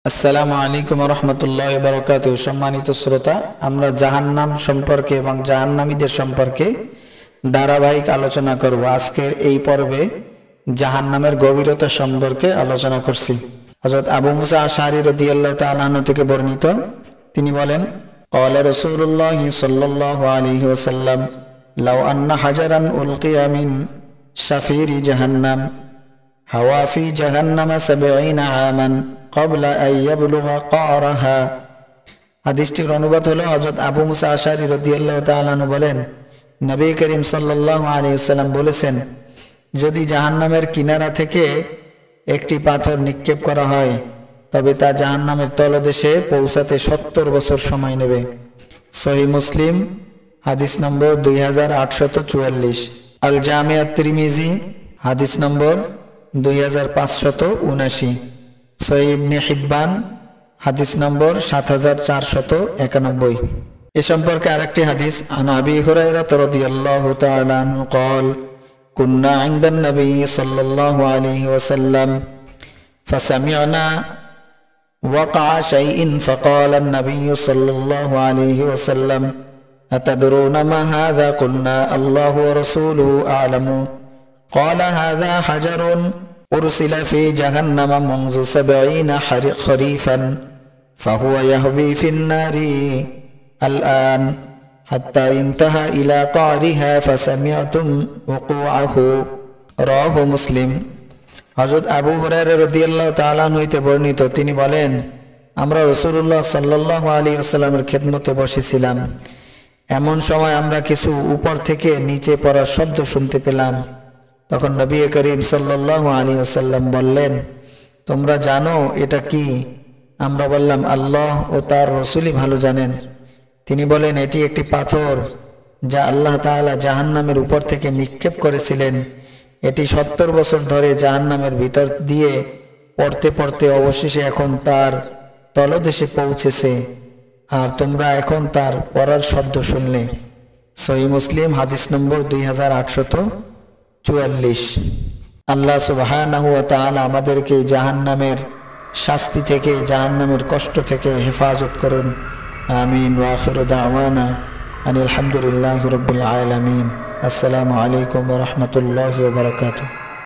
আসসালামু আলাইকুম রহমতুল্লাহ বারাকাতুহু। সম্মানিত শ্রোতা, আমরা জাহান্নাম সম্পর্কে এবং জাহান্নামীদের সম্পর্কে ধারাবাহিক আলোচনা করব। আজকের এই পর্বে জাহান্নামের গভীরতা সম্পর্কে আলোচনা করছি। হযরত আবু মুসা আশআরী রাদিয়াল্লাহু তাআলা আনহু থেকে বর্ণিত, তিনি বলেন, ক্বালা রাসূলুল্লাহ সাল্লাল্লাহু আলাইহি ওয়াসাল্লাম লাউ আন্না হাজারান উলকিয়া মিন শাফিরি জাহান্নাম হাওয়া ফি জাহান্নামা ৭০ আমান ক্বাবলা আন ইয়াবলুগা ক্বারাহা। হাদিসটির অনুবাদ হলো, হযরত আবু মুসা আশআরী রাদিয়াল্লাহু তাআলা আনহু বলেন, নবী করিম সাল্লাল্লাহু আলাইহি ওয়াসাল্লাম বলেছেন, যদি জাহান্নামের কিনারা থেকে একটি পাথর নিক্ষেপ করা হয় তবে তা জাহান্নামের তলদেশে পৌঁছাতে ৭০ বছর সময় নেবে। সহিহ মুসলিম হাদিস নম্বর 2844, আল জামিয়া তিরমিজি হাদিস নম্বর 2579, সহিহ ইবনে হিব্বান হাদিস নম্বর 7491। এ সম্পর্কে আরেকটি হাদিস, আন আবি হুরায়রা রাদিয়াল্লাহু তাআলা আনহু قال كنا عند النبي صلى الله عليه وسلم فسمعنا وقع شيء فقال النبي صلى الله عليه وسلم أتدرون ما هذا؟ قلنا الله ورسوله أعلم. قال هذا حجر أرسل في جهنم منذ 70 خريفا فهو يهوي في النار الآن حتى انتهى إلى قعرها فسمعتم وقوعه. رواه মুসলিম। হযরত আবু হুরায়রা রাদিয়াল্লাহু তাআলা আনহু হতে বর্ণিত, তিনি বলেন, আমরা রাসূলুল্লাহ সাল্লাল্লাহু আলাইহি ওয়াসাল্লামের খেদমতে বসেছিলাম। এমন সময় আমরা কিছু উপর থেকে নিচে পড়ার শব্দ শুনতে পেলাম। তখন নবী করিম সাল্লাল্লাহু আলাইহি ওয়াসাল্লাম বললেন, তোমরা জানো এটা কি? আমরা বললাম, আল্লাহ ও তার রাসূলই ভালো জানেন। তিনি বলেন, এটি একটি পাথর যা আল্লাহ তাআলা জাহান্নামের উপর থেকে নিক্ষেপ করেছিলেন। এটি ৭০ বছর ধরে জাহান্নামের ভিতর দিয়ে পড়তে পড়তে অবশেষে এখন তার তলদেশে পৌঁছেছে, আর তোমরা এখন তার পড়ার শব্দ শুনলে। সহিহ মুসলিম হাদিস নম্বর 2844। আল্লাহ সুবহানাহু ওয়া তাআলা আমাদেরকে জাহান্নামের শাস্তি থেকে, জাহান্নামের কষ্ট থেকে হেফাজত করুন। আমিন। ওয়া আখিরু দাওয়ানা আনিল হামদুলিল্লাহি রাব্বিল আলামিন। আসসালামু আলাইকুম ওয়া রাহমাতুল্লাহি ওয়া বারাকাতুহু।